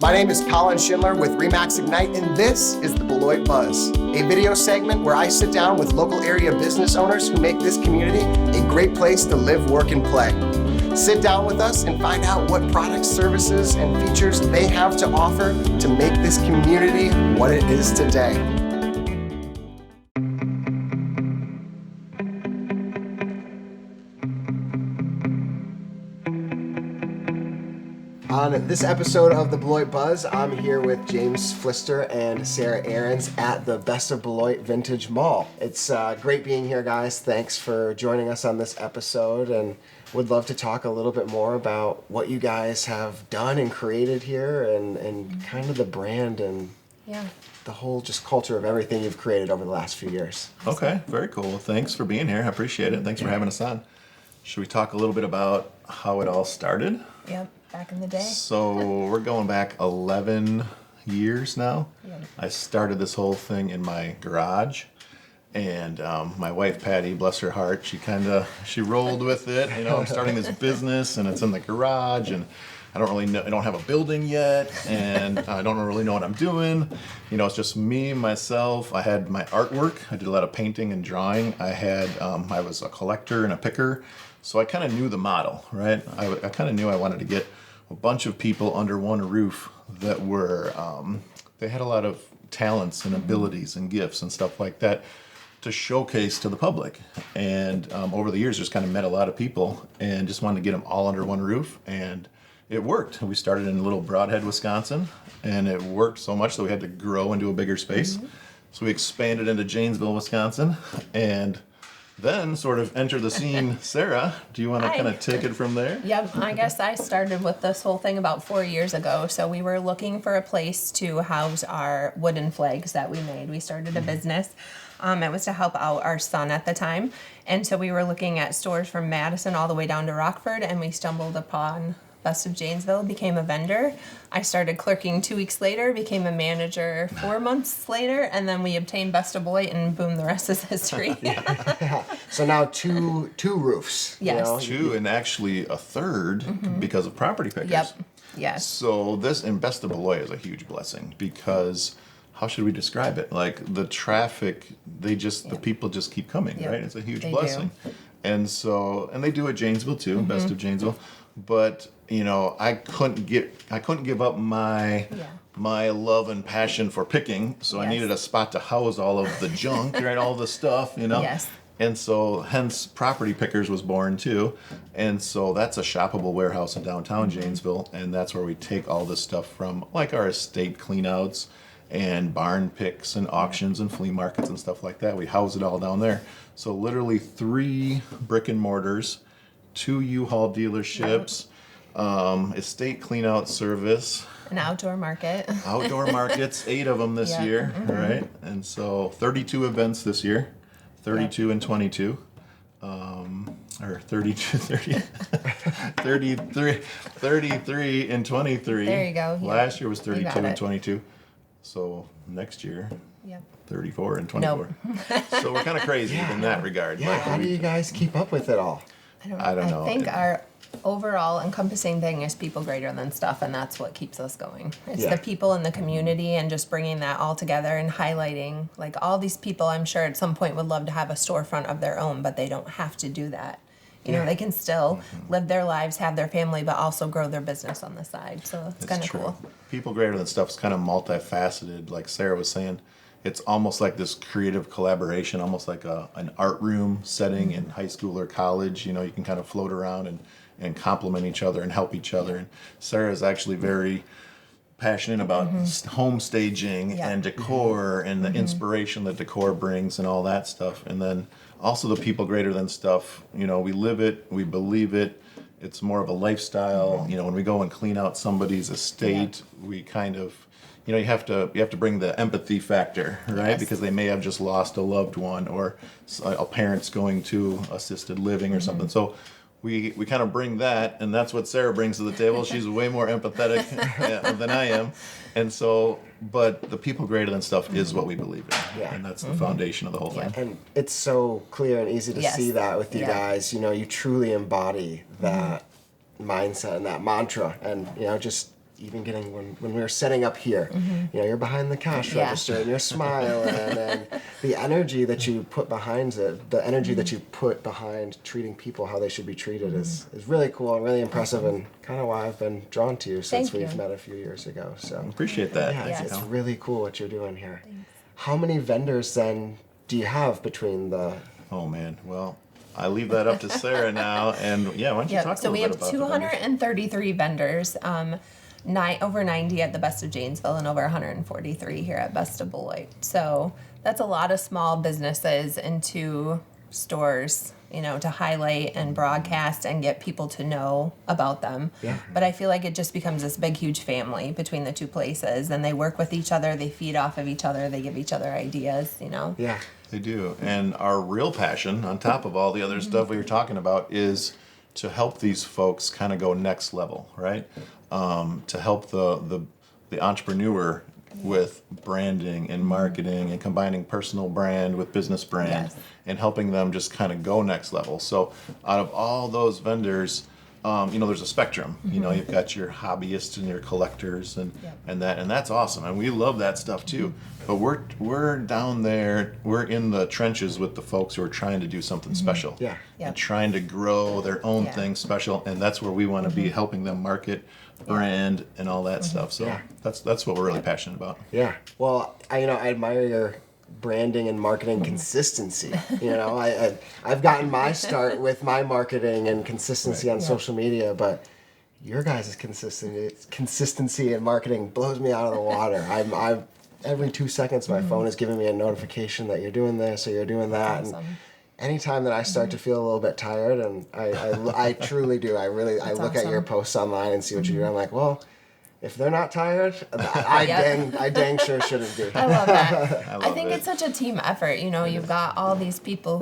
My name is Colin Schindler with Remax Ignite, and this is the Beloit Buzz, a video segment where I sit down with local area business owners who make this community a great place to live, work, and play. Sit down with us and find out what products, services, and features they have to offer to make this community what it is today. On this episode of the Beloit Buzz, I'm here with James Flister and Sarah Ahrens at the Best of Beloit Vintage Mall. It's great being here, guys. Thanks for joining us on this episode, and would love to talk a little bit more about what you guys have done and created here, and kind of the brand and the whole just culture of everything you've created over the last few years. Okay, very cool. Thanks for being here. I appreciate it. Thanks for having us on. Should we talk a little bit about how it all started? Yep, back in the day. So we're going back 11 years now. Yep. I started this whole thing in my garage, and my wife Patty, bless her heart, she rolled with it. You know, I'm starting this business, and it's in the garage, and I don't really know. I don't have a building yet, and I don't really know what I'm doing. You know, it's just me, myself. I had my artwork. I did a lot of painting and drawing. I was a collector and a picker. So I kind of knew the model, right? I kind of knew I wanted to get a bunch of people under one roof that were, they had a lot of talents and abilities and gifts and stuff like that to showcase to the public. And over the years, just kind of met a lot of people and just wanted to get them all under one roof. And it worked. We started in little Broadhead, Wisconsin, and it worked so much that we had to grow into a bigger space. Mm-hmm. So we expanded into Janesville, Wisconsin, and then sort of enter the scene. Sarah, do you want to kind of take it from there? Yep, I guess I started with this whole thing about 4 years ago. So we were looking for a place to house our wooden flags that we made. We started a business. It was to help out our son at the time. And so we were looking at stores from Madison all the way down to Rockford, and we stumbled upon Best of Janesville, became a vendor. I started clerking 2 weeks later, became a manager 4 months later, and then we obtained Best of Beloit, and boom, the rest is history. So now two roofs. Yes. You know? Two, and actually a third because of property pickers. Yep. Yes. So this and Best of Beloit is a huge blessing because how should we describe it? Like the traffic, the people just keep coming, right? It's a huge blessing. And so, and they do at Janesville too, Best of Janesville. But you know, I couldn't give up my love and passion for picking, so I needed a spot to house all of the junk, right? All the stuff, you know. Yes. And so, hence, Property Pickers was born too. And so that's a shoppable warehouse in downtown Janesville, and that's where we take all this stuff from, like our estate cleanouts and barn picks and auctions and flea markets and stuff like that. We house it all down there. So literally 3 brick and mortars, 2 U-Haul dealerships, estate cleanout service, An outdoor market. outdoor markets, 8 of them this year, right? And so 32 events this year, 32 and 22. Or 32, 33 and 23. There you go. Last year was 32 got and it. 22. So next year, Yep. 34 and 24. So we're kind of crazy in that regard. Yeah, how do you guys keep up with it all? I don't know. I think our overall encompassing thing is people greater than stuff, and that's what keeps us going. It's the people in the community and just bringing that all together and highlighting, like, all these people I'm sure at some point would love to have a storefront of their own, but they don't have to do that. You know, they can still live their lives, have their family, but also grow their business on the side. So it's kind of cool. People greater than stuff is kind of multifaceted. Like Sarah was saying, it's almost like this creative collaboration, almost like an art room setting in high school or college. You know, you can kind of float around and complement each other and help each other. And Sarah is actually very passionate about home staging and decor and the inspiration that decor brings and all that stuff. And then also the people greater than stuff, you know, we live it, we believe it. It's more of a lifestyle. You know, when we go and clean out somebody's estate, we kind of, you know, you have to bring the empathy factor, right? Yes. Because they may have just lost a loved one, or a parent's going to assisted living or something. So we kind of bring that, and that's what Sarah brings to the table. She's way more empathetic than I am. And so, but the people greater than stuff is what we believe in. Yeah. And that's the foundation of the whole thing. And it's so clear and easy to see that with you guys. You know, you truly embody that mindset and that mantra. And, you know, just even getting when we were setting up here, you're behind the cash Yeah. register and you're smiling, and the energy that you put behind it, the energy that you put behind treating people how they should be treated is really cool and really impressive, and kind of why I've been drawn to you since Thank we've you. met a few years ago. So Appreciate that. yeah, Yes. it's really cool what you're doing here. How many vendors then do you have between the? Oh man, well, I leave that up to Sarah now, and yeah, why don't you talk a So we little have bit about the vendors? 233 vendors, over 90 at the Best of Janesville and over 143 here at Best of Beloit. So that's a lot of small businesses and 2 stores, to highlight and broadcast and get people to know about them. Yeah. But I feel like it just becomes this big, huge family between the 2 places, and they work with each other, they feed off of each other, they give each other ideas, Yeah. They do. And our real passion, on top of all the other stuff we were talking about, is to help these folks kind of go next level, right? To help the entrepreneur with branding and marketing and combining personal brand with business brand, Yes. and helping them just kind of go next level. So out of all those vendors, there's a spectrum. You've got your hobbyists and your collectors and that's awesome, and we love that stuff too. But we're down there, we're in the trenches with the folks who are trying to do something special, Yeah. Yep. and trying to grow their own Yeah. thing special, and that's where we want to be, helping them market, brand, and all that stuff. So Yeah. that's what we're really passionate about. Yeah. Well, I admire your branding and marketing consistency. I've gotten my start with my marketing and consistency on social media, but your guys' consistency and marketing blows me out of the water. I'm every 2 seconds my phone is giving me a notification that you're doing this or you're doing that. Awesome. And anytime that I start to feel a little bit tired, and I truly do, I look at your awesome. posts online and see what you do. I'm like, well, if they're not tired, I dang sure shouldn't be. I love that. I I love think it. it's such a team effort. You've got all these people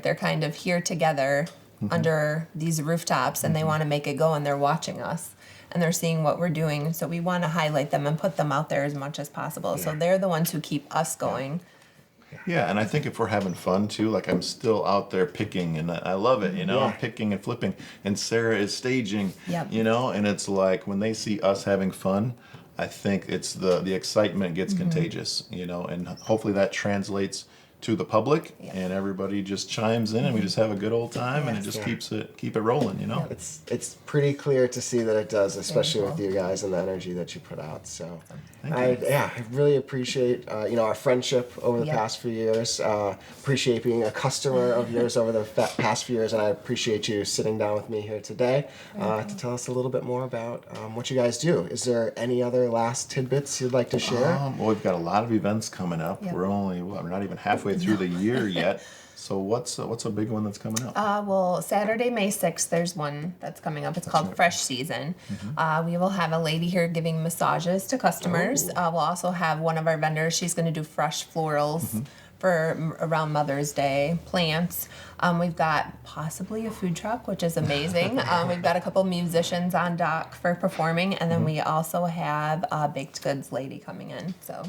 they're kind of here together under these rooftops, and they want to make it go, and they're watching us and they're seeing what we're doing. So we want to highlight them and put them out there as much as possible. So they're the ones who keep us going. Yeah, and I think if we're having fun too, like I'm still out there picking, and I love it, Yeah. I'm picking and flipping, and Sarah is staging, Yep. and it's like when they see us having fun, I think it's the excitement gets contagious, and hopefully that translates to the public, Yeah. and everybody just chimes in, and we just have a good old time, and it Yes. just keep it rolling, It's pretty clear to see that it does, especially with cool. you guys and the energy that you put out. So, Thank I really appreciate our friendship over the Yeah. past few years. Appreciate being a customer of yours over the past few years, and I appreciate you sitting down with me here today to tell us a little bit more about what you guys do. Is there any other last tidbits you'd like to share? Well, we've got a lot of events coming up. Yep. We're not even halfway through the year yet. So what's a big one that's coming up? Well, Saturday, May 6th, there's one that's coming up. It's called Fresh Season. We will have a lady here giving massages to customers. We'll also have one of our vendors. She's going to do fresh florals for around Mother's Day, plants. We've got possibly a food truck, which is amazing. We've got a couple musicians on dock for performing, and then we also have a baked goods lady coming in. So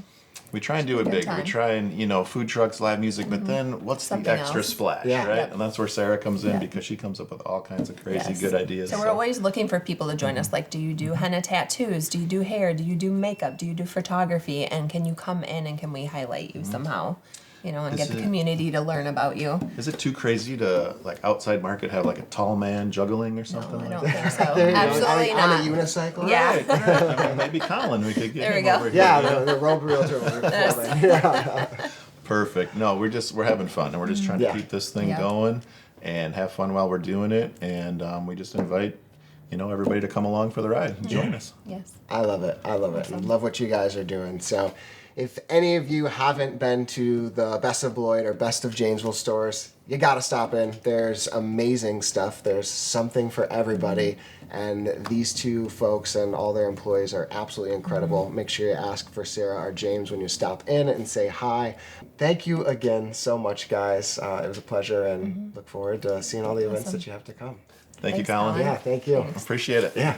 We try and do it Good big. We time. try and, food trucks, live music, but then what's Something the extra else. splash, Yeah. right? Yep. And that's where Sarah comes in Yeah. because she comes up with all kinds of crazy Yes. good ideas. So we're always looking for people to join us. Like, do you do henna tattoos? Do you do hair? Do you do makeup? Do you do photography? And can you come in and can we highlight you somehow? And get the community to learn about you. Is it too crazy to, outside market have, a tall man juggling or something I like don't that? think so. There you go. Absolutely on not. a unicycle? Yeah. I mean, maybe Colin, we could get There we him go. over here. Yeah, the road realtor. Yeah. Perfect. No, we're having fun, and we're just trying to Yeah. keep this thing Yeah. going and have fun while we're doing it. And we just invite, everybody to come along for the ride and join us. Yes. I love it. I love it. And love what you guys are doing. So, if any of you haven't been to the Best of Beloit or Best of Janesville stores, you got to stop in. There's amazing stuff. There's something for everybody. And these 2 folks and all their employees are absolutely incredible. Make sure you ask for Sarah or James when you stop in and say hi. Thank you again so much, guys. It was a pleasure, and look forward to seeing all the events Awesome. that you have to come. Thank you, Thanks, Colin. Colin. Yeah, thank you. Appreciate it. Yeah.